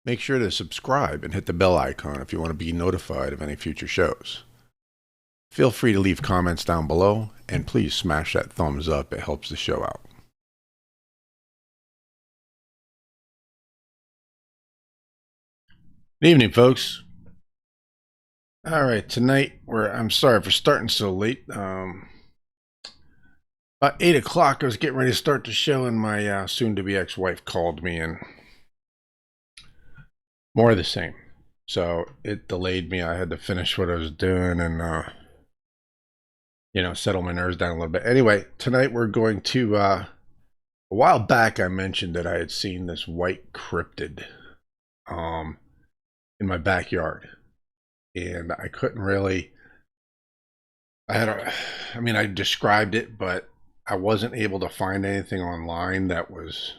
Make sure to subscribe and hit the bell icon if you want to be notified of any future shows. Feel free to leave comments down below, and please smash that thumbs up. It helps the show out. Good evening, folks. All right, tonight I'm sorry for starting so late. About 8 o'clock, I was getting ready to start the show, and my soon-to-be ex-wife called me, and more of the same. So it delayed me. I had to finish what I was doing and settle my nerves down a little bit. Anyway, tonight we're going to a while back I mentioned that I had seen this white cryptid in my backyard, and I couldn't really I described it, but I wasn't able to find anything online that was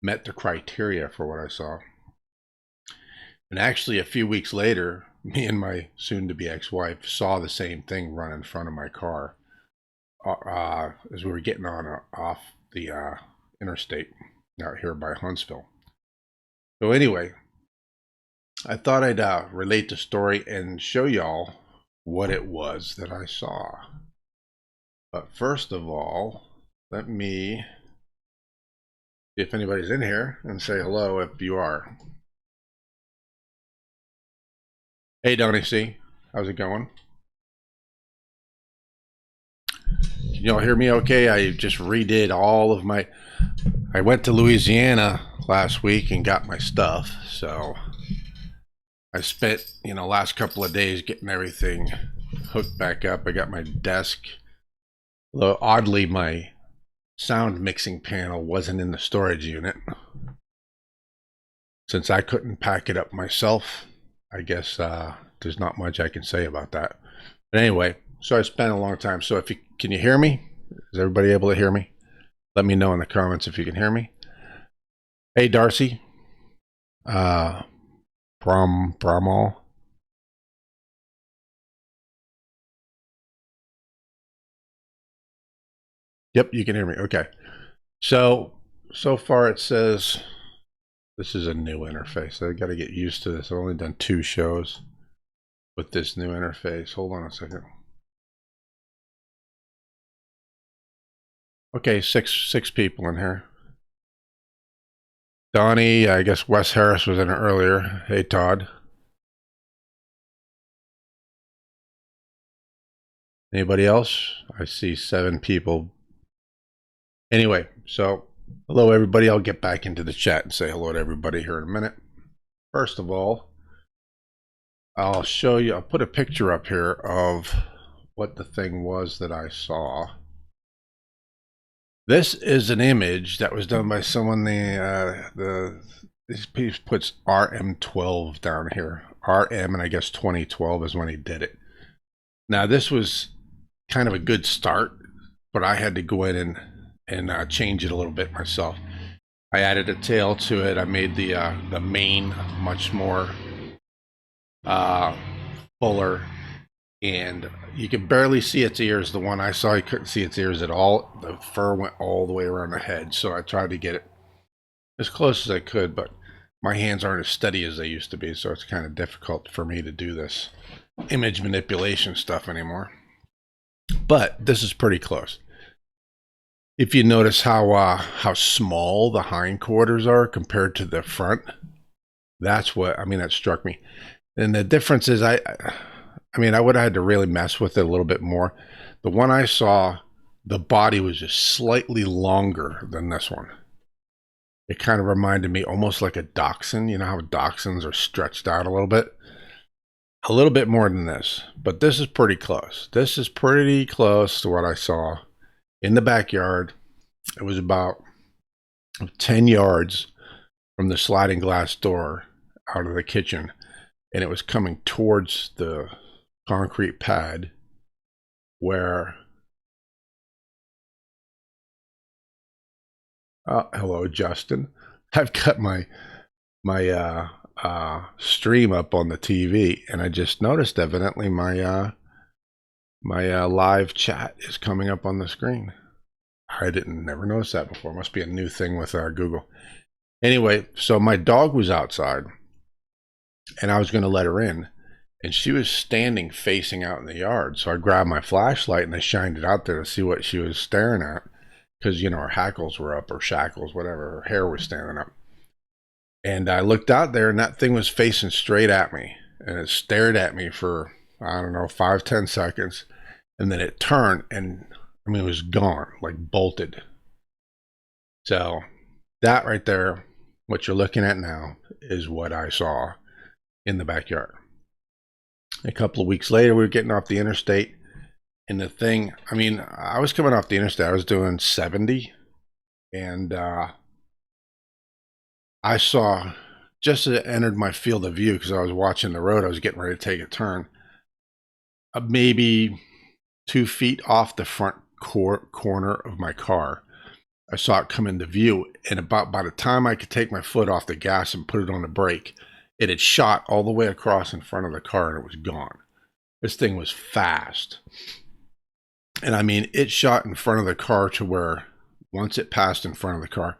met the criteria for what I saw. And actually, a few weeks later, me and my soon-to-be ex-wife saw the same thing run in front of my car as we were getting on off the interstate out here by Huntsville. So anyway, I thought I'd relate the story and show y'all what it was that I saw. But first of all, let me see if anybody's in here and say hello if you are. Hey, Donnie C. How's it going? Can y'all hear me okay? I just redid all of my... I went to Louisiana last week and got my stuff, so I spent, last couple of days getting everything hooked back up. I got my desk. Although oddly, my sound mixing panel wasn't in the storage unit. Since I couldn't pack it up myself, I guess there's not much I can say about that. But anyway, so I spent a long time. So can you hear me? Is everybody able to hear me? Let me know in the comments if you can hear me. Hey, Darcy. Bramal. Yep, you can hear me. Okay. So far it says this is a new interface. I got to get used to this. I've only done 2 shows with this new interface. Hold on a second. Okay, six people in here. Donnie, I guess Wes Harris was in it earlier. Hey, Todd. Anybody else? I see 7 people. Anyway, so hello, everybody. I'll get back into the chat and say hello to everybody here in a minute. First of all, I'll show you, I'll put a picture up here of what the thing was that I saw. This is an image that was done by someone, this piece puts RM12 down here. RM, and I guess 2012 is when he did it. Now, this was kind of a good start, but I had to go in and change it a little bit myself. I added a tail to it. I made the mane much more fuller, and you can barely see its ears. The one I saw, you couldn't see its ears at all. The fur went all the way around the head, so I tried to get it as close as I could, but my hands aren't as steady as they used to be, so it's kind of difficult for me to do this image manipulation stuff anymore. But this is pretty close. If you notice how small the hindquarters are compared to the front, that struck me. And the difference is I would have had to really mess with it a little bit more. The one I saw, the body was just slightly longer than this one. It kind of reminded me almost like a dachshund. You know how dachshunds are stretched out a little bit? A little bit more than this, but this is pretty close. This is pretty close to what I saw in the backyard. It was about 10 yards from the sliding glass door out of the kitchen, and it was coming towards the concrete pad where hello, Justin. I've got my stream up on the TV, and I just noticed evidently my live chat is coming up on the screen. I never noticed that before. Must be a new thing with Google. Anyway, so my dog was outside and I was going to let her in, and she was standing facing out in the yard. So I grabbed my flashlight and I shined it out there to see what she was staring at, because, you know, her hackles were up, or shackles, whatever. Her hair was standing up. And I looked out there and that thing was facing straight at me. And it stared at me for, I don't know, 5-10 seconds. And then it turned and, I mean, it was gone, like bolted. So that right there, what you're looking at now, is what I saw in the backyard. A couple of weeks later, we were getting off the interstate, and the thing, I mean, I was coming off the interstate, I was doing 70, and I saw, just as it entered my field of view, because I was watching the road, I was getting ready to take a turn, maybe 2 feet off the front corner of my car, I saw it come into view, and about by the time I could take my foot off the gas and put it on the brake, it had shot all the way across in front of the car and it was gone. This thing was fast. And I mean, it shot in front of the car to where once it passed in front of the car,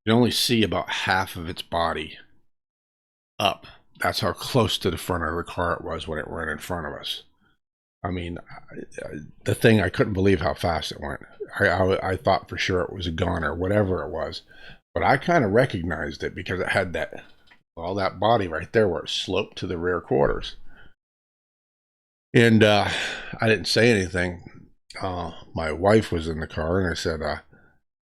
you only see about half of its body up. That's how close to the front of the car it was when it ran in front of us. I mean, the thing, I couldn't believe how fast it went. I thought for sure it was a gun or whatever it was. But I kind of recognized it because it had that, well, that body right there where it sloped to the rear quarters. And I didn't say anything. My wife was in the car, and I said,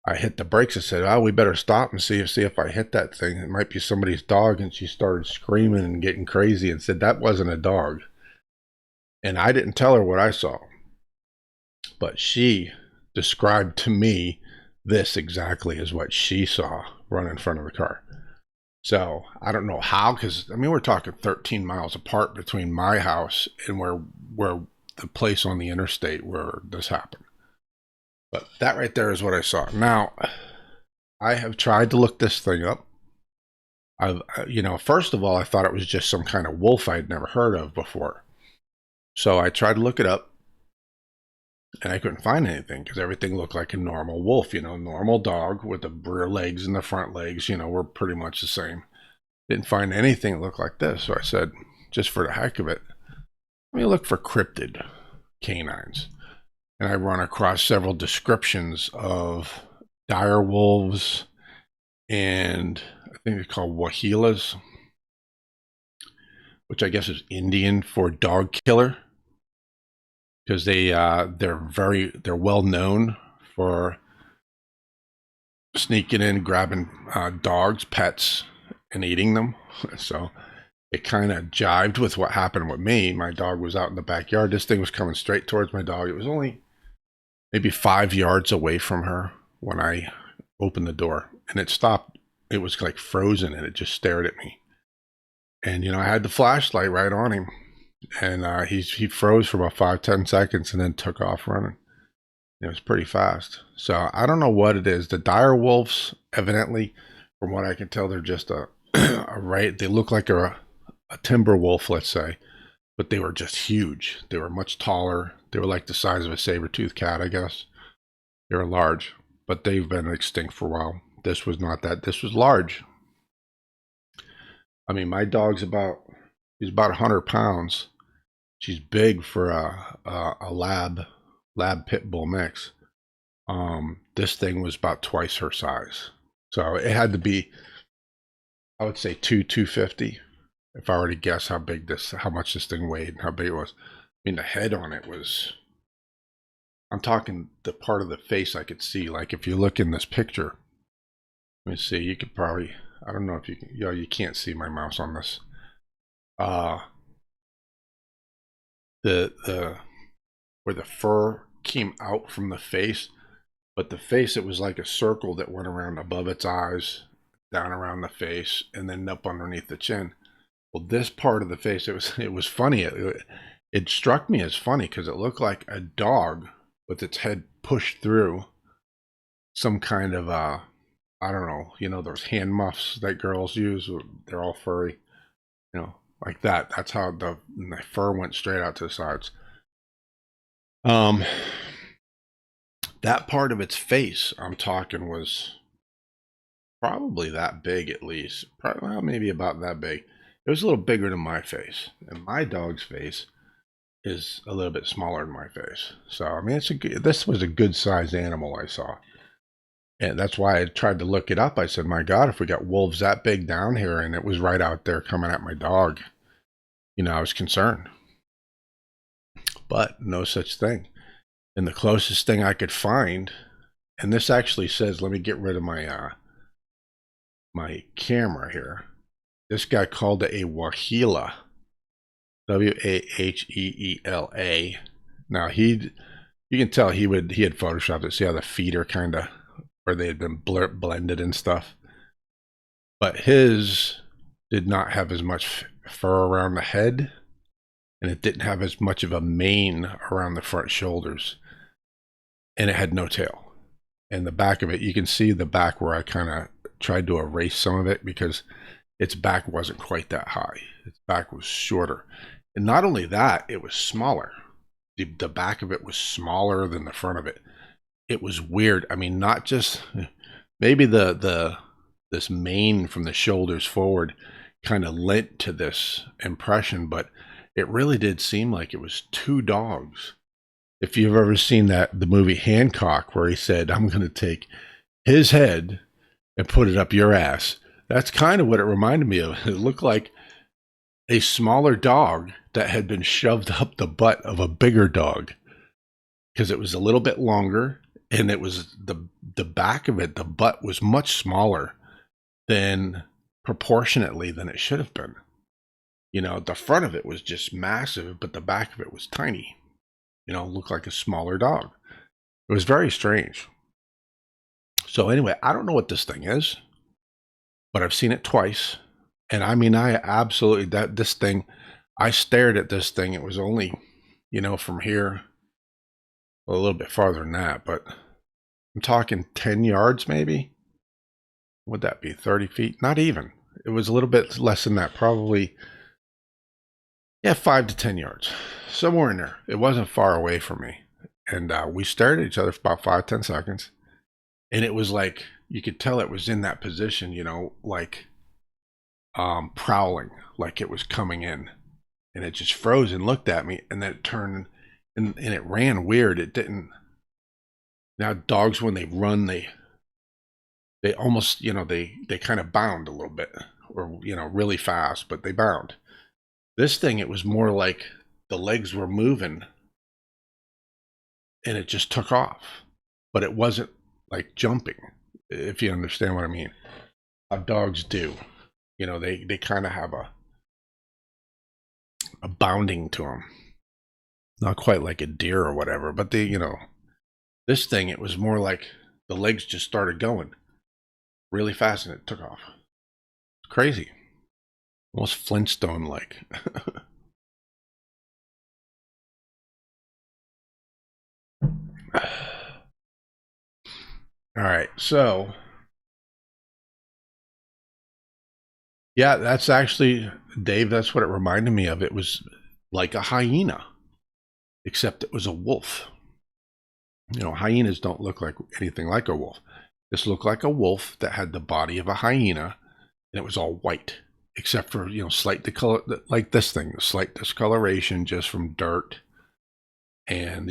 I hit the brakes. I said, oh, we better stop and see if I hit that thing. It might be somebody's dog. And she started screaming and getting crazy and said that wasn't a dog. And I didn't tell her what I saw, but she described to me this exactly as what she saw run in front of the car. So I don't know how, because I mean, we're talking 13 miles apart between my house and where the place on the interstate where this happened. But that right there is what I saw. Now, I have tried to look this thing up. You know, first of all, I thought it was just some kind of wolf I'd never heard of before. So I tried to look it up, and I couldn't find anything because everything looked like a normal wolf, you know, normal dog with the rear legs and the front legs, you know, were pretty much the same. Didn't find anything that looked like this. So I said, just for the heck of it, let me look for cryptid canines. And I run across several descriptions of dire wolves, and I think they're called Waheelas, which I guess is Indian for dog killer, because they're well known for sneaking in, grabbing dogs, pets, and eating them. So it kind of jived with what happened with me. My dog was out in the backyard. This thing was coming straight towards my dog. It was only maybe 5 yards away from her when I opened the door, and it stopped. It was like frozen, and it just stared at me. And, you know, I had the flashlight right on him, and he froze for about 5-10 seconds and then took off running. It was pretty fast. So I don't know what it is. The dire wolves, evidently, from what I can tell, they're just they look like a timber wolf, let's say, but they were just huge. They were much taller. They were like the size of a saber-toothed cat, I guess. They were large, but they've been extinct for a while. This was not that. This was large. I mean, my dog's she's about 100 pounds. She's big for a lab pit bull mix. This thing was about twice her size. So it had to be, I would say 250. If I were to guess how much this thing weighed and how big it was. I mean, the head on it was, I'm talking the part of the face I could see. Like if you look in this picture, let me see, you could probably, I don't know if you can, you can't see my mouse on this. The where the fur came out from the face, but the face, it was like a circle that went around above its eyes, down around the face, and then up underneath the chin. Well, this part of the face, it was funny. It struck me as funny because it looked like a dog with its head pushed through some kind of I don't know, you know, those hand muffs that girls use. They're all furry, you know, like that. That's how the fur went straight out to the sides. That part of its face, I'm talking, was probably that big at least. Probably, well, maybe about that big. It was a little bigger than my face, and my dog's face is a little bit smaller than my face. So I mean, this was a good sized animal I saw, and that's why I tried to look it up. I said, "My God, if we got wolves that big down here," and it was right out there coming at my dog, I was concerned. But no such thing. And the closest thing I could find, and this actually says, let me get rid of my camera here. This guy called it a Waheela, Waheela. Now you can tell he had photoshopped it. See how the feet are kind of, or they had been blended and stuff. But his did not have as much fur around the head, and it didn't have as much of a mane around the front shoulders, and it had no tail. And the back of it, you can see the back where I kind of tried to erase some of it because its back wasn't quite that high. Its back was shorter. And not only that, it was smaller. The back of it was smaller than the front of it. It was weird. I mean, not just maybe this mane from the shoulders forward kind of lent to this impression, but it really did seem like it was two dogs. If you've ever seen the movie Hancock, where he said, "I'm going to take his head and put it up your ass," that's kind of what it reminded me of. It looked like a smaller dog that had been shoved up the butt of a bigger dog, because it was a little bit longer, and it was the back of it, the butt was much smaller than proportionately than it should have been. The front of it was just massive, but the back of it was tiny. Looked like a smaller dog. It was very strange. So anyway, I don't know what this thing is, but I've seen it twice. And I mean, I absolutely, this thing, I stared at this thing. It was only, from here, well, a little bit farther than that, but I'm talking 10 yards maybe. Would that be 30 feet? Not even. It was a little bit less than that, probably, 5 to 10 yards, somewhere in there. It wasn't far away from me. And we stared at each other for about 5-10 seconds. And it was like, you could tell it was in that position, like prowling, like it was coming in. And it just froze and looked at me, and then it turned and it ran weird. It didn't. Now dogs, when they run, they almost, they kind of bound a little bit, or, really fast, but they bound. This thing, it was more like the legs were moving and it just took off, but it wasn't like jumping, if you understand what I mean. How dogs do, they kind of have a bounding to them, not quite like a deer or whatever, but this thing, it was more like the legs just started going really fast and it took off. It's crazy. Almost Flintstone like. All right, so yeah, that's actually, Dave, that's what it reminded me of. It was like a hyena, except it was a wolf. Hyenas don't look like anything like a wolf. This looked like a wolf that had the body of a hyena, and it was all white, except for, slight discolor, like this thing, slight discoloration just from dirt and,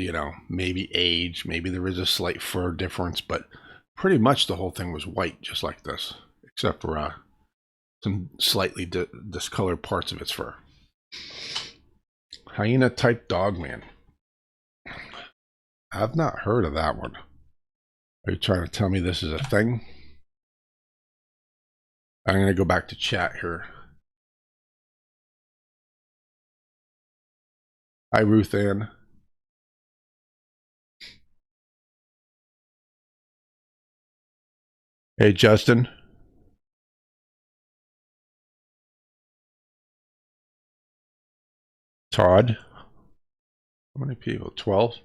maybe age. Maybe there is a slight fur difference, but pretty much the whole thing was white, just like this, except for some slightly discolored parts of its fur. Hyena type dog man. I've not heard of that one. Are you trying to tell me this is a thing? I'm going to go back to chat here. Hi, Ruth Ann. Hey, Justin. Todd. How many people? 12?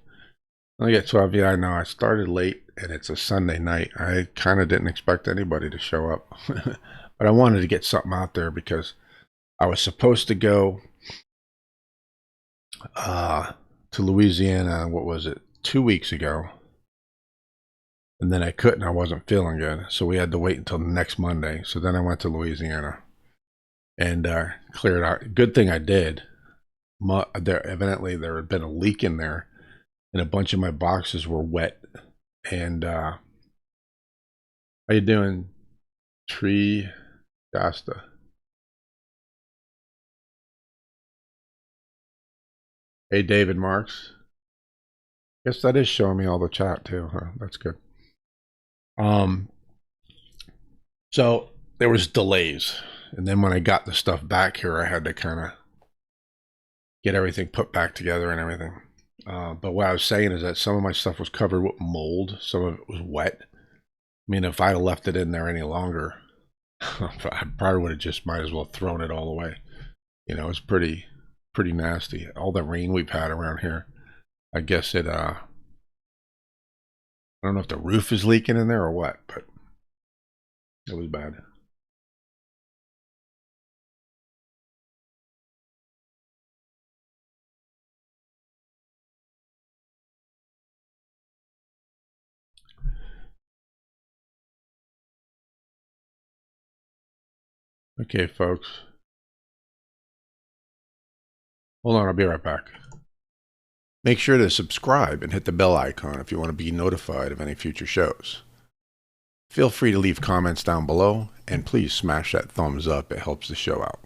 I get 12. Yeah, I know. I started late and it's a Sunday night. I kind of didn't expect anybody to show up. But I wanted to get something out there because I was supposed to go to Louisiana, what was it, 2 weeks ago. And then I couldn't. I wasn't feeling good, so we had to wait until the next Monday. So then I went to Louisiana and cleared out. Good thing I did. Evidently there had been a leak in there, and a bunch of my boxes were wet. And how you doing, Tree Shasta? Hey, David Marks. Guess that is showing me all the chat too, huh? That's good. Um, so there was delays, and then when I got the stuff back here, I had to kind of get everything put back together and everything. But what I was saying is that some of my stuff was covered with mold, some of it was wet. I mean, if I had left it in there any longer, I probably would have just might as well thrown it all away. You know, it's pretty nasty. All the rain we've had around here. I guess it I don't know if the roof is leaking in there or what, but it was bad. Okay, folks. Hold on, I'll be right back. Make sure to subscribe and hit the bell icon if you want to be notified of any future shows. Feel free to leave comments down below, and please smash that thumbs up. It helps the show out.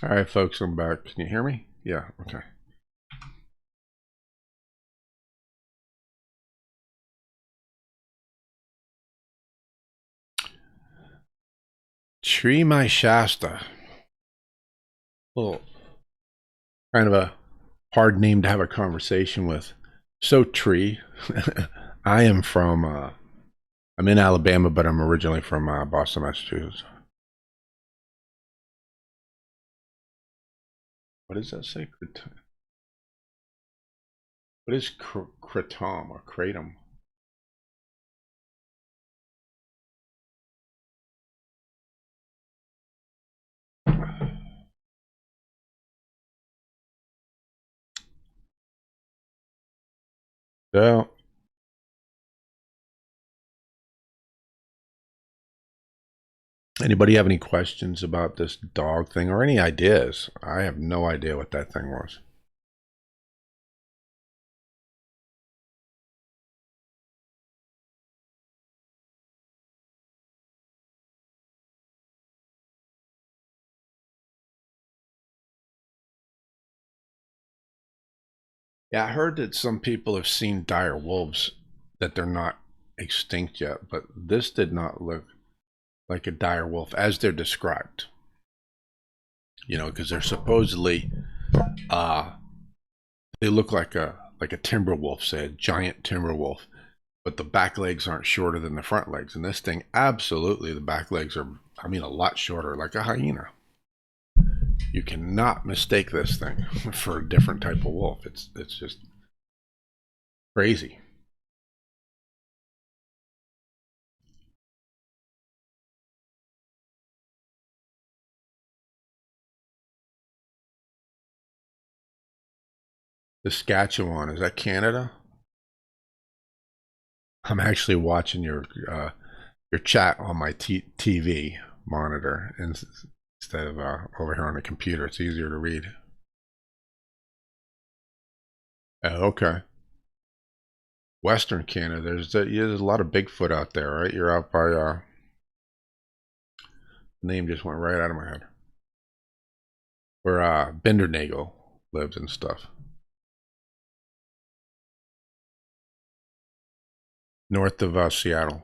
All right, folks, I'm back. Can you hear me? Yeah, okay. Tree My Shasta. Well, kind of a hard name to have a conversation with. So, Tree, I am from, I'm in Alabama, but I'm originally from Boston, Massachusetts. What does that say? What is kratom or kratom? So, anybody have any questions about this dog thing or any ideas? I have no idea what that thing was. Yeah, I heard that some people have seen dire wolves, that they're not extinct yet, but this did not look like a dire wolf as they're described. You know, because they're supposedly uh they look like a timber wolf, say a giant timber wolf, but the back legs aren't shorter than the front legs. And this thing, absolutely, the back legs are, I mean, a lot shorter, like a hyena. You cannot mistake this thing for a different type of wolf. It's just crazy. Saskatchewan, is that Canada? I'm actually watching your chat on my TV monitor instead of over here on the computer. It's easier to read. Okay. Western Canada. There's a lot of Bigfoot out there, right? You're out by name just went right out of my head. Where Bindernagel lives and stuff. North of Seattle.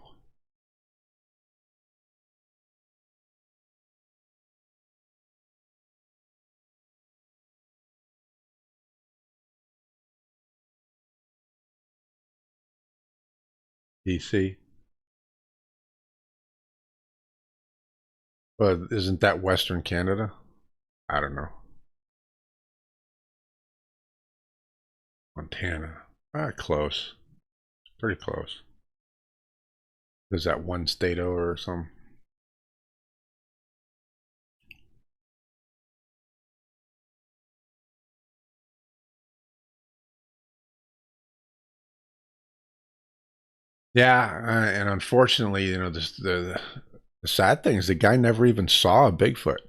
BC. But isn't that Western Canada? I don't know. Montana. Ah, close. Pretty close. Is that one state over or something? Yeah, and unfortunately, the sad thing is the guy never even saw a Bigfoot.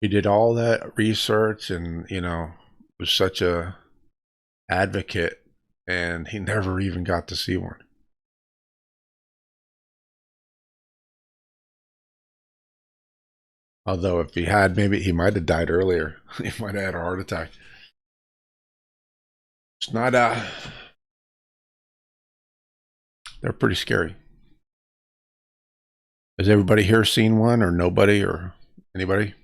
He did all that research and was such a advocate, and he never even got to see one. Although if he had, maybe he might have died earlier. He might have had a heart attack. It's not they're pretty scary. Has everybody here seen one, or nobody, or anybody?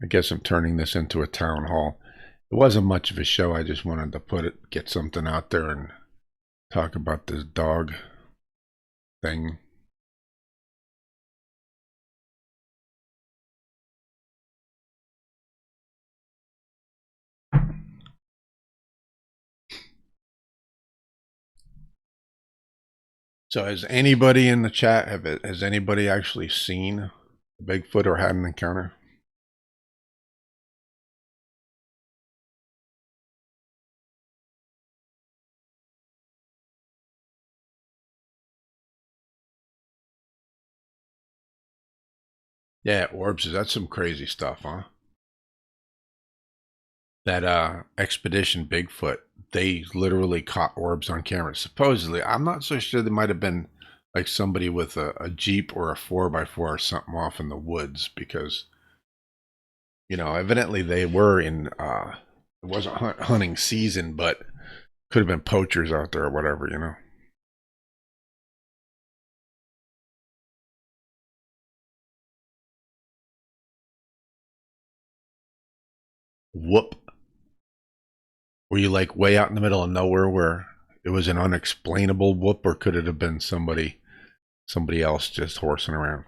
I guess I'm turning this into a town hall. It wasn't much of a show. I just wanted to get something out there and talk about this dog thing. So has anybody in the chat has anybody actually seen a Bigfoot or had an encounter? Yeah, orbs. That's some crazy stuff, huh? That expedition Bigfoot, they literally caught orbs on camera. Supposedly, I'm not so sure. They might have been like somebody with a Jeep or a 4x4 or something off in the woods, because evidently they were in it wasn't hunting season, but could have been poachers out there or whatever. Whoop. Were you like way out in the middle of nowhere where it was an unexplainable whoop, or could it have been somebody else just horsing around?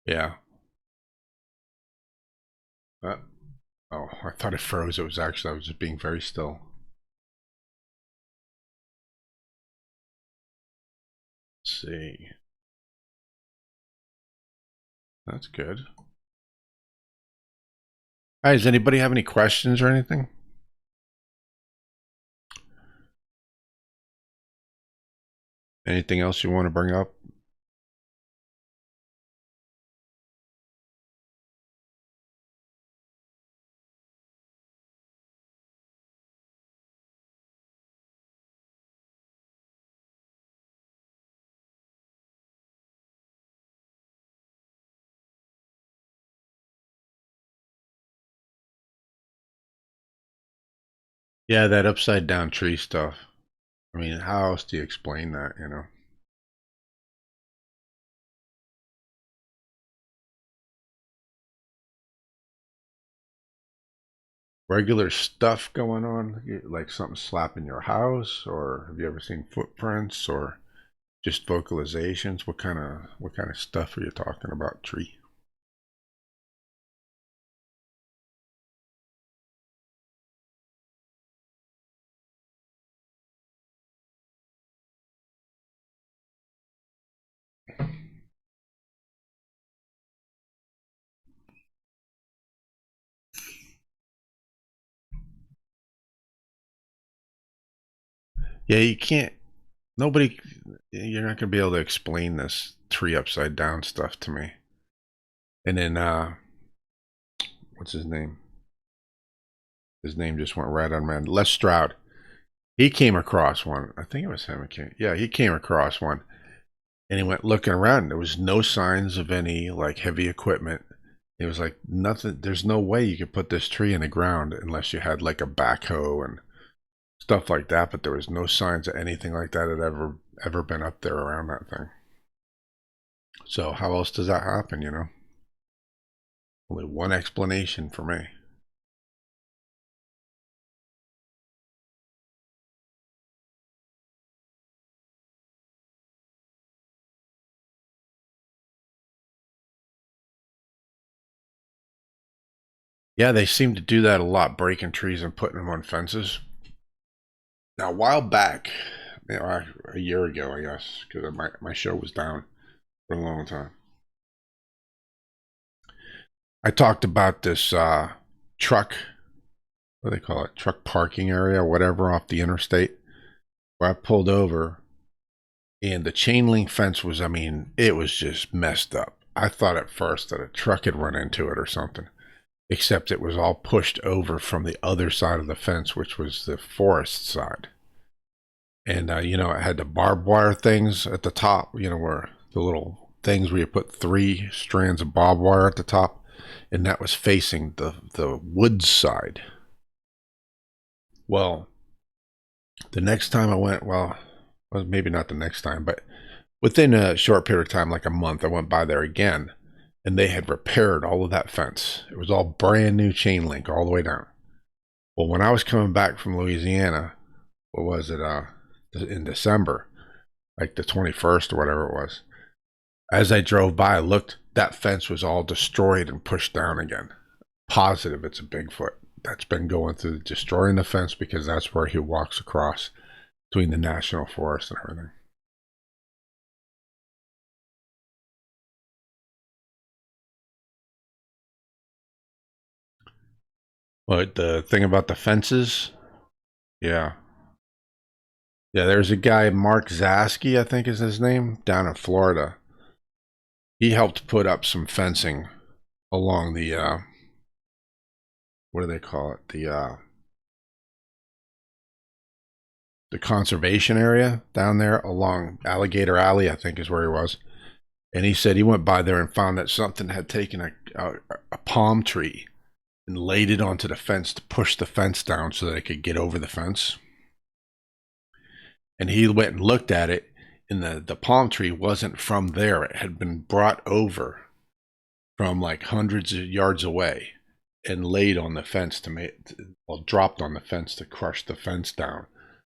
Yeah. Uh, oh, I thought it froze. It was actually, I was just being very still. Let's see. That's good. Hi, does anybody have any questions or anything? Anything else you want to bring up? Yeah, that upside down tree stuff. I mean, how else do you explain that? Regular stuff going on, like something slapping your house, or have you ever seen footprints, or just vocalizations? What kind of stuff are you talking about, tree? Yeah, you can't. Nobody. You're not gonna be able to explain this tree upside down stuff to me. And then, what's his name? His name just went right on my head. Les Stroud. He came across one. I think it was him. Yeah, he came across one. And he went looking around. There was no signs of any like heavy equipment. It was like nothing. There's no way you could put this tree in the ground unless you had like a backhoe and stuff like that. But there was no signs of anything like that had ever been up there around that thing. So how else does that happen? Only one explanation for me. Yeah, they seem to do that a lot, breaking trees and putting them on fences. Now, a while back, a year ago, I guess, because my show was down for a long time. I talked about this truck, what do they call it, truck parking area or whatever off the interstate, where I pulled over, and the chain link fence was, I mean, it was just messed up. I thought at first that a truck had run into it or something, except it was all pushed over from the other side of the fence, which was the forest side. And it had the barbed wire things at the top, where the little things where you put 3 strands of barbed wire at the top, and that was facing the woods side. Well, the next time I went, well, maybe not the next time, but within a short period of time, like a month, I went by there again, and they had repaired all of that fence. It was all brand new chain link all the way down. Well, when I was coming back from Louisiana, what was it, in December, like the 21st or whatever it was, as I drove by, I looked, that fence was all destroyed and pushed down again. Positive it's a Bigfoot that's been going through destroying the fence, because that's where he walks across between the national forest and everything. But the thing about the fences, yeah. Yeah, there's a guy, Mark Zaski, I think is his name, down in Florida. He helped put up some fencing along the what do they call it? The conservation area down there along Alligator Alley, I think is where he was. And he said he went by there and found that something had taken a palm tree and laid it onto the fence to push the fence down so that they could get over the fence. And he went and looked at it, and the palm tree wasn't from there. It had been brought over from like hundreds of yards away and laid on the fence dropped on the fence to crush the fence down,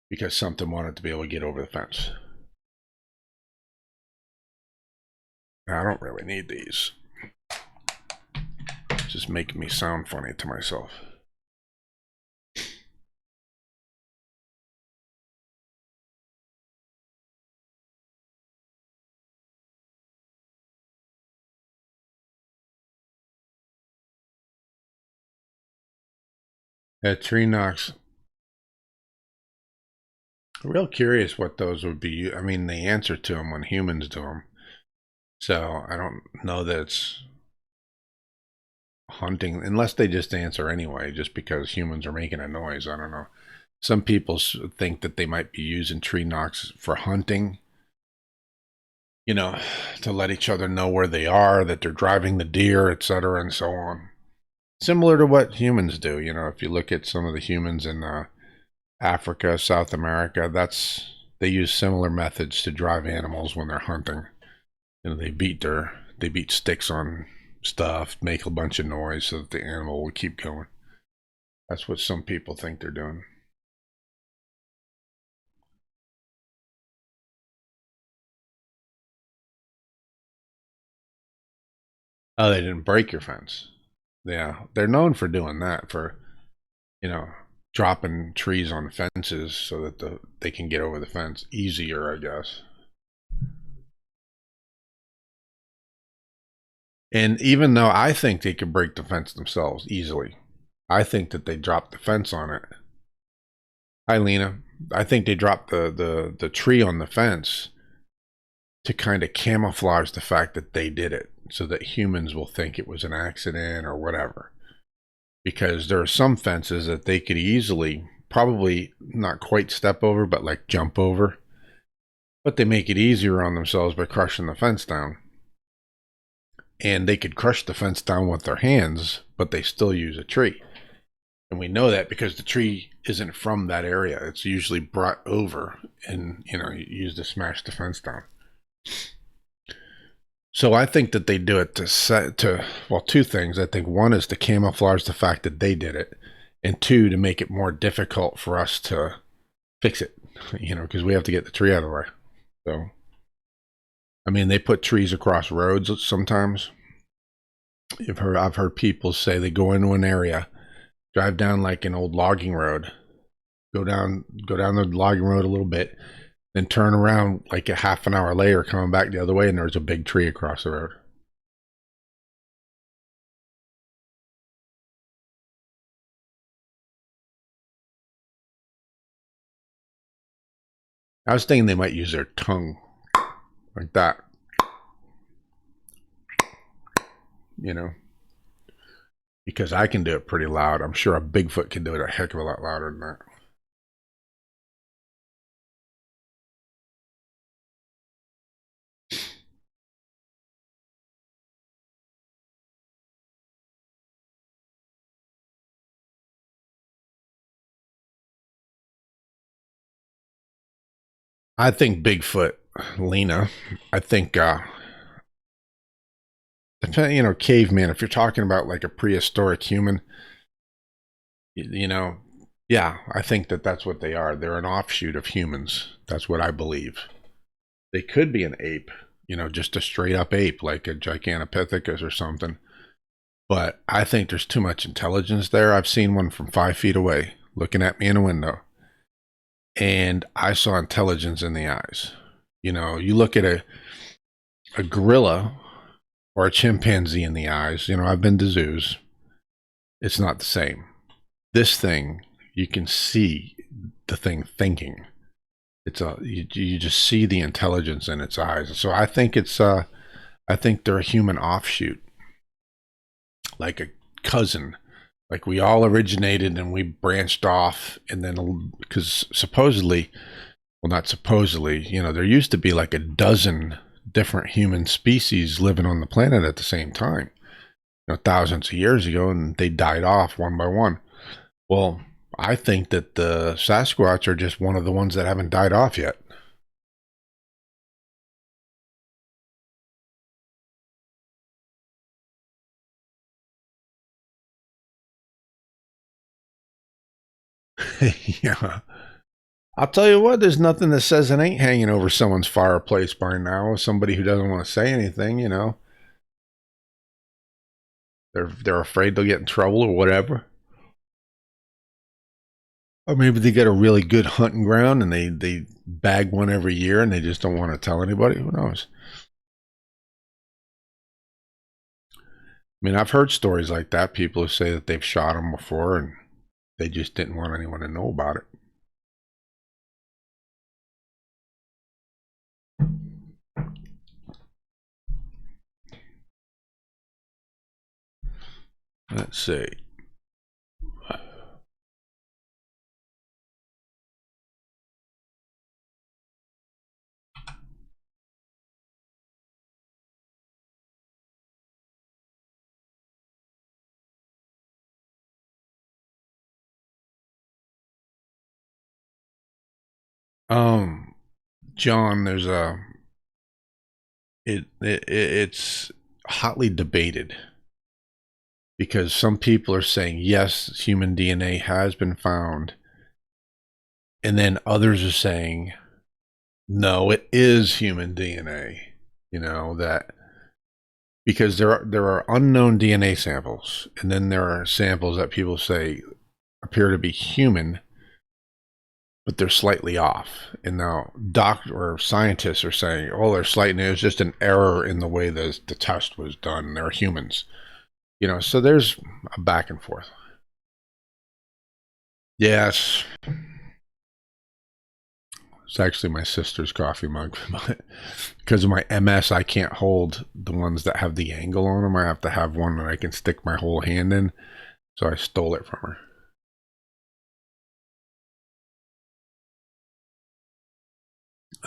because something wanted to be able to get over the fence. Now, I don't really need these. It's just making me sound funny to myself. Tree knocks. Real curious what those would be. I mean, they answer to them when humans do them. So I don't know that it's hunting, unless they just answer anyway, just because humans are making a noise. I don't know. Some people think that they might be using tree knocks for hunting, you know, to let each other know where they are, that they're driving the deer, etc., and so on. Similar to what humans do. If you look at some of the humans in Africa, South America, they use similar methods to drive animals when they're hunting. They beat sticks on stuff, make a bunch of noise so that the animal will keep going. That's what some people think they're doing. Oh, they didn't break your fence. Yeah, they're known for doing that, for you know dropping trees on fences so that they can get over the fence easier, I guess. And even though I think they could break the fence themselves easily, I think that they dropped the fence on it. Hi, Lena. I think they dropped the tree on the fence to kind of camouflage the fact that they did it, so that humans will think it was an accident or whatever. Because there are some fences that they could easily, probably not quite step over, but like jump over. But they make it easier on themselves by crushing the fence down. And they could crush the fence down with their hands, but they still use a tree. And we know that because the tree isn't from that area. It's usually brought over and, used to smash the fence down. So I think that they do it well, two things. I think one is to camouflage the fact that they did it, and two, to make it more difficult for us to fix it, because we have to get the tree out of the way. So, I mean, they put trees across roads sometimes. I've heard people say they go into an area, drive down like an old logging road, go down the logging road a little bit, then turn around like a half an hour later, coming back the other way, and there's a big tree across the road. I was thinking they might use their tongue like that, because I can do it pretty loud. I'm sure a Bigfoot can do it a heck of a lot louder than that. I think Bigfoot, Lena. I think, caveman. If you're talking about like a prehistoric human, yeah, I think that's what they are. They're an offshoot of humans. That's what I believe. They could be an ape, just a straight up ape, like a Gigantopithecus or something. But I think there's too much intelligence there. I've seen one from 5 feet away looking at me in a window, and I saw intelligence in the eyes. You look at a gorilla or a chimpanzee in the eyes. I've been to zoos. It's not the same. This thing, you can see the thing thinking. You just see the intelligence in its eyes. So I think I think they're a human offshoot, like a cousin. Like we all originated and we branched off, and then because supposedly, well, not supposedly, there used to be like a dozen different human species living on the planet at the same time, thousands of years ago, and they died off one by one. Well, I think that the Sasquatch are just one of the ones that haven't died off yet. Yeah. I'll tell you what, there's nothing that says it ain't hanging over someone's fireplace by now. Somebody who doesn't want to say anything, they're afraid they'll get in trouble or whatever. Or maybe they get a really good hunting ground and they bag one every year and they just don't want to tell anybody. Who knows? I mean, I've heard stories like that. People who say that they've shot them before and they just didn't want anyone to know about it. Let's see. Um, John, there's it's hotly debated because some people are saying yes, human DNA has been found, and then others are saying no, it is human DNA. That because there are unknown DNA samples, and then there are samples that people say appear to be human, but they're slightly off. And now doctors or scientists are saying, oh, they're slightly, it was just an error in the way the test was done. They're humans. So there's a back and forth. Yes. It's actually my sister's coffee mug, but because of my MS, I can't hold the ones that have the angle on them. I have to have one that I can stick my whole hand in. So I stole it from her.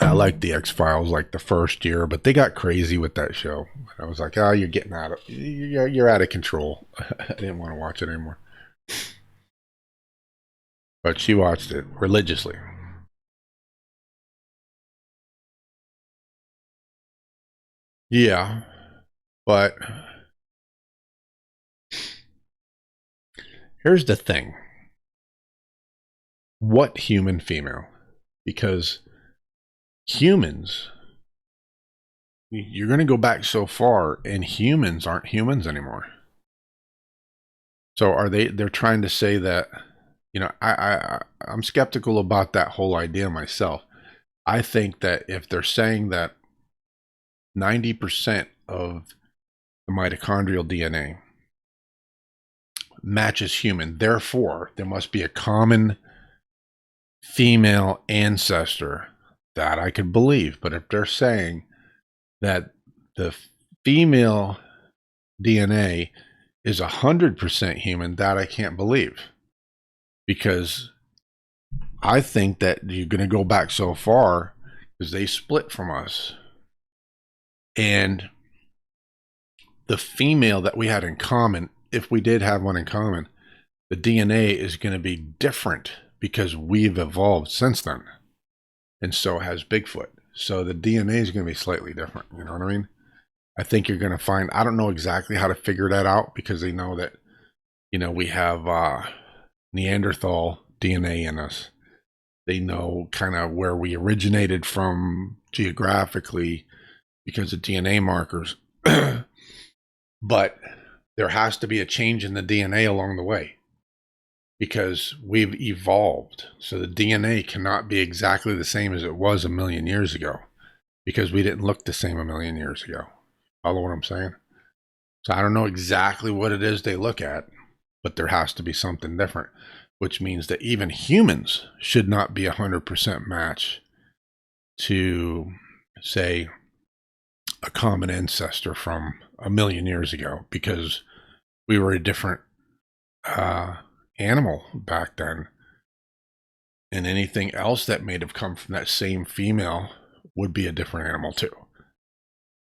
I liked the X-Files like the first year, but they got crazy with that show. I was like, oh, you're getting out of, you're out of control. I didn't want to watch it anymore. But she watched it religiously. Yeah, but here's the thing. What human female? Because humans, you're going to go back so far, and humans aren't humans anymore. So are they? They're trying to say that, I'm skeptical about that whole idea myself. I think that if they're saying that 90% of the mitochondrial DNA matches human, therefore there must be a common female ancestor, that I could believe. But if they're saying that the female DNA is 100% human, that I can't believe, because I think that you're going to go back so far because they split from us, and the female that we had in common, if we did have one in common, the DNA is going to be different because we've evolved since then, and so has Bigfoot. So the DNA is going to be slightly different. You know what I mean? I think you're going to find, I don't know exactly how to figure that out, because they know that, we have Neanderthal DNA in us. They know kind of where we originated from geographically because of DNA markers. But there has to be a change in the DNA along the way because we've evolved. So the DNA cannot be exactly the same as it was a million years ago because we didn't look the same a million years ago. Follow what I'm saying? So I don't know exactly what it is they look at, but there has to be something different, which means that even humans should not be 100% match to, say, a common ancestor from a million years ago, because we were a different animal back then. And anything else that may have come from that same female would be a different animal too,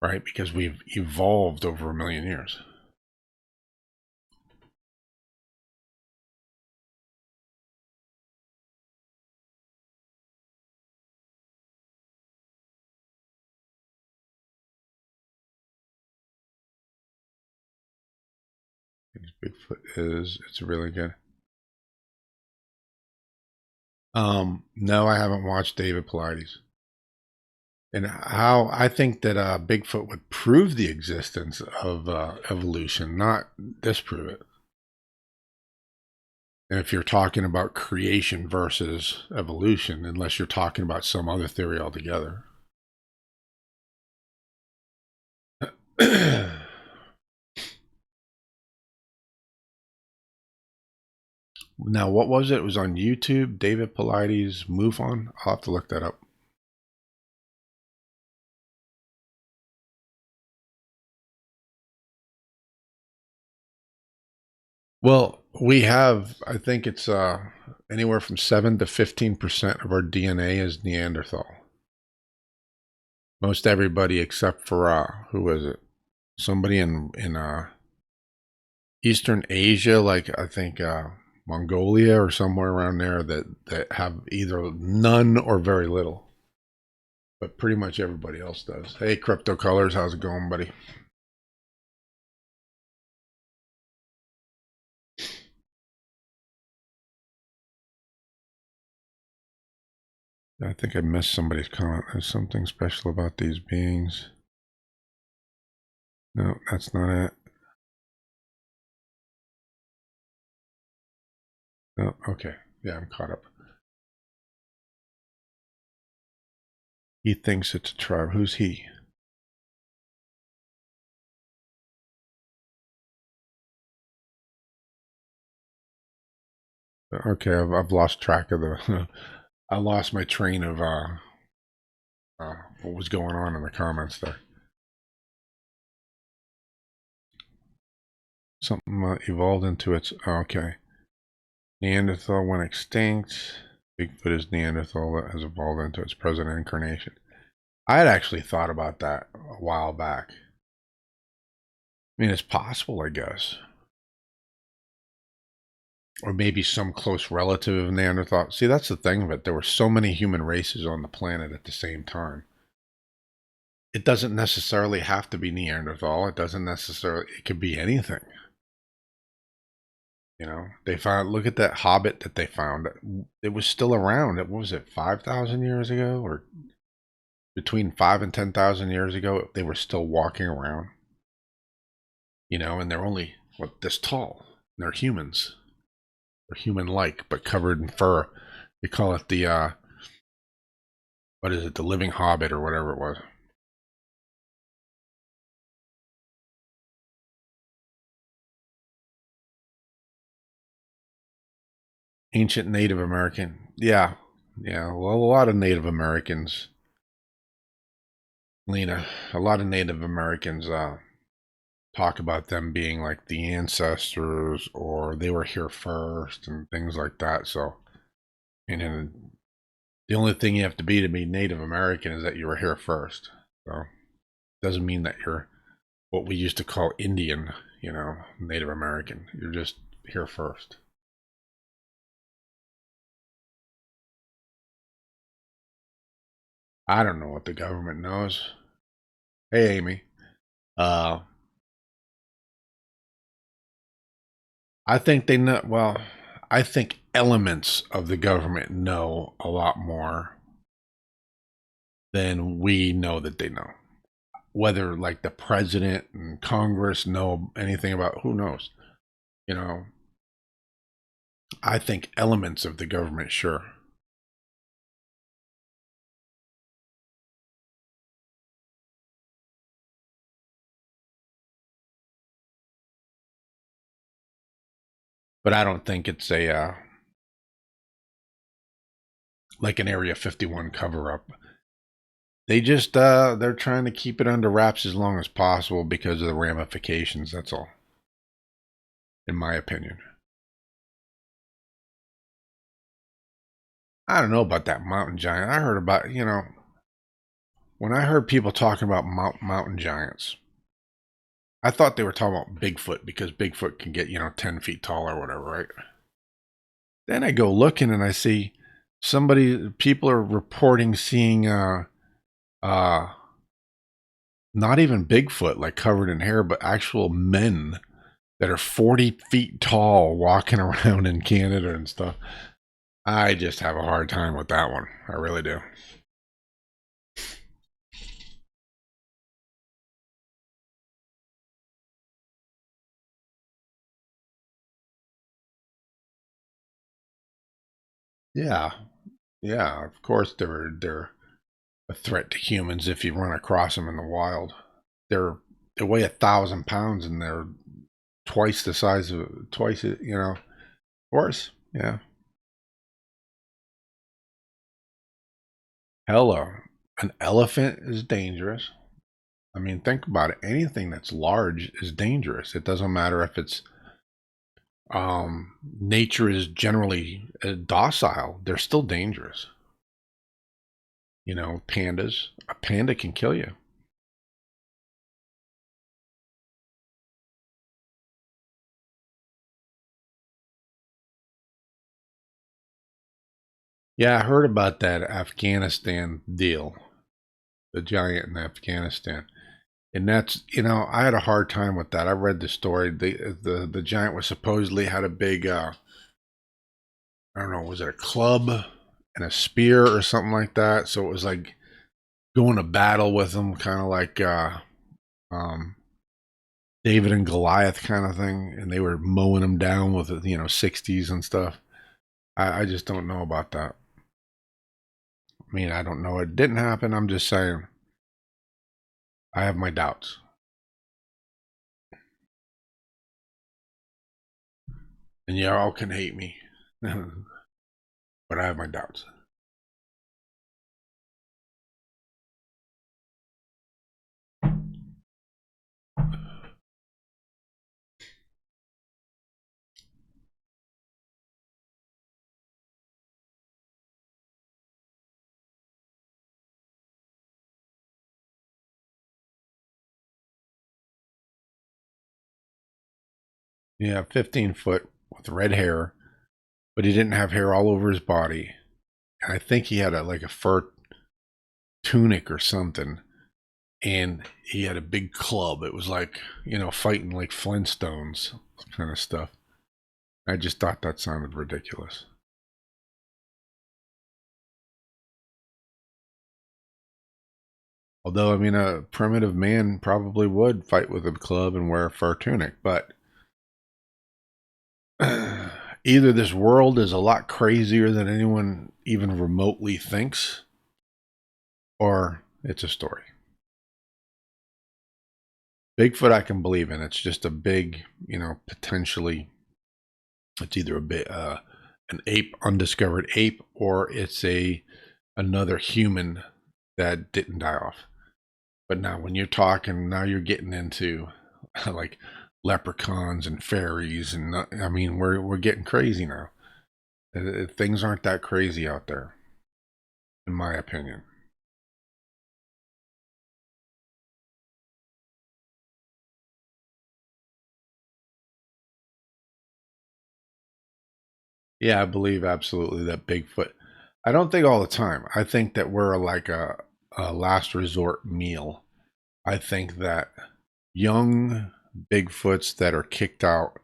right? Because we've evolved over a million years. Bigfoot it's really good. No, I haven't watched David Pilates. And how I think that Bigfoot would prove the existence of evolution, not disprove it. And if you're talking about creation versus evolution, unless you're talking about some other theory altogether. Now, what was it? It was on YouTube. David Pilates Move On. I'll have to look that up. Well, we have, I think it's anywhere from 7 to 15% of our DNA is Neanderthal. Most everybody except for who was it? Somebody in Eastern Asia, like I think Mongolia or somewhere around there, that have either none or very little. But pretty much everybody else does. Hey, Crypto Colors, how's it going, buddy? I think I missed somebody's comment. There's something special about these beings. No, that's not it. No, okay. Yeah, I'm caught up. He thinks it's a tribe. Who's he? Okay, I've lost track of the. I lost my train of what was going on in the comments there. Something evolved into its. Oh, okay. Neanderthal went extinct. Bigfoot is Neanderthal that has evolved into its present incarnation. I had actually thought about that a while back. I mean, it's possible, I guess. Or maybe some close relative of Neanderthal. See, that's the thing of it. There were so many human races on the planet at the same time. It doesn't necessarily have to be Neanderthal. It doesn't necessarily, it could be anything. You know, they found, look at that hobbit that they found. It was still around. What was it, 5,000 years ago? Or between 5 and 10,000 years ago, they were still walking around. You know, and they're only, what, this tall. And they're humans. They're human-like, but covered in fur. They call it the, what is it, the living hobbit or whatever it was. Ancient Native American. Yeah. Yeah. Well, a lot of Native Americans, Lena, a lot of Native Americans talk about them being like the ancestors or they were here first and things like that. So, and then the only thing you have to be Native American is that you were here first. So, it doesn't mean that you're what we used to call Indian, you know, Native American. You're just here first. I don't know what the government knows. Hey, Amy. Uh, I think they know. Well, I think elements of the government know a lot more than we know that they know. Whether like the president and Congress know anything about, who knows? You know, I think elements of the government, sure. But I don't think it's a like an Area 51 cover up. They just they're trying to keep it under wraps as long as possible because of the ramifications, that's all. In my opinion. I don't know about that mountain giant. I heard about, you know, when I heard people talking about mountain giants, I thought they were talking about Bigfoot because Bigfoot can get, you know, 10 feet tall or whatever, right? Then I go looking and I see people are reporting seeing, uh, not even Bigfoot, like covered in hair, but actual men that are 40 feet tall walking around in Canada and stuff. I just have a hard time with that one. I really do. Yeah. Yeah. Of course, they're a threat to humans if you run across them in the wild. They're they weigh 1,000 pounds and they're twice the size of twice it, you know. Horse, yeah. Hello, an elephant is dangerous. I mean, think about it. Anything that's large is dangerous. It doesn't matter if it's nature is generally docile. They're still dangerous. You know, pandas. A panda can kill you. Yeah, I heard about that Afghanistan deal. The giant in Afghanistan. And that's, you know, I had a hard time with that. I read the story. The giant was supposedly had a big I don't know, was it a club and a spear or something like that? So it was like going to battle with them, kind of like um David and Goliath kind of thing, and they were mowing them down with, you know, 60s and stuff. I just don't know about that. I mean, I don't know. It didn't happen. I'm just saying I have my doubts. And y'all can hate me, but I have my doubts. Yeah, 15 foot with red hair, but he didn't have hair all over his body. And I think he had like a fur tunic or something. And he had a big club. It was like, fighting like Flintstones kind of stuff. I just thought that sounded ridiculous. Although, I mean, a primitive man probably would fight with a club and wear a fur tunic, but either this world is a lot crazier than anyone even remotely thinks, or it's a story. Bigfoot, I can believe in. It's just a big, potentially, it's either a bit an ape, undiscovered ape, or it's another human that didn't die off. But now, when you're talking, now you're getting into like leprechauns and fairies, and I mean, we're getting crazy now. Things aren't that crazy out there, in my opinion. Yeah, I believe absolutely that Bigfoot. I don't think all the time. I think that we're like a last resort meal. I think that young Bigfoots that are kicked out,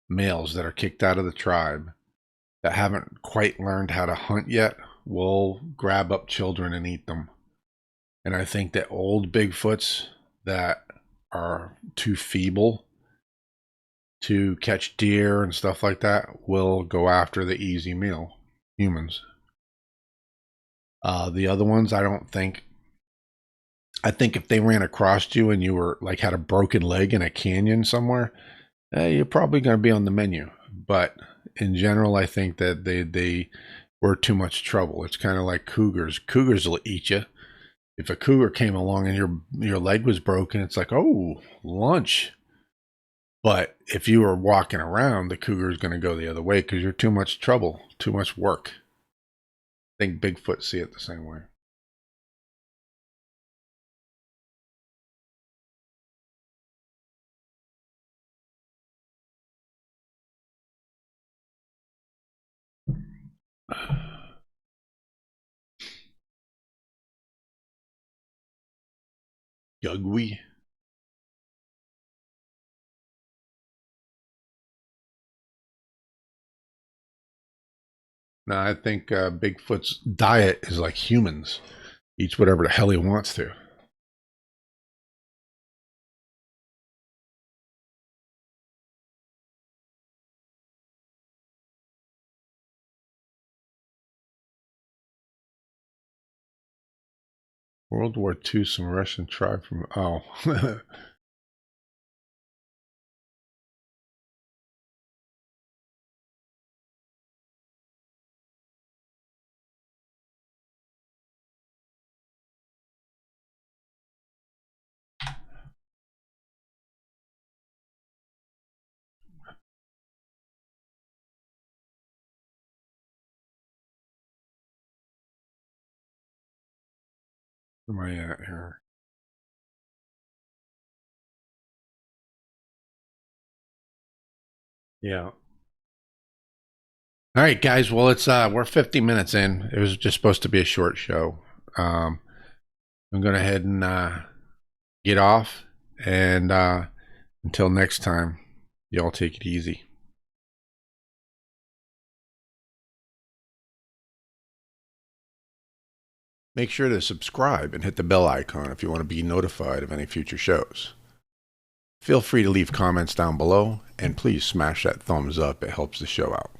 males that are kicked out of the tribe, that haven't quite learned how to hunt yet, will grab up children and eat them. And I think that old Bigfoots that are too feeble to catch deer and stuff like that will go after the easy meal, humans. The other ones, I don't think. I think if they ran across you and you were like had a broken leg in a canyon somewhere, you're probably going to be on the menu. But in general, I think that they were too much trouble. It's kind of like cougars. Cougars will eat you. If a cougar came along and your leg was broken, it's like, oh, lunch. But if you were walking around, the cougar is going to go the other way because you're too much trouble, too much work. I think Bigfoot see it the same way. Yugwy. No, I think Bigfoot's diet is like humans. Eats whatever the hell he wants to. World War II, some Russian tribe from oh. Where am I at here? Yeah. All right, guys. Well, it's we're 50 minutes in. It was just supposed to be a short show. Um, I'm going to head and get off, and until next time, y'all take it easy. Make sure to subscribe and hit the bell icon if you want to be notified of any future shows. Feel free to leave comments down below, and please smash that thumbs up. It helps the show out.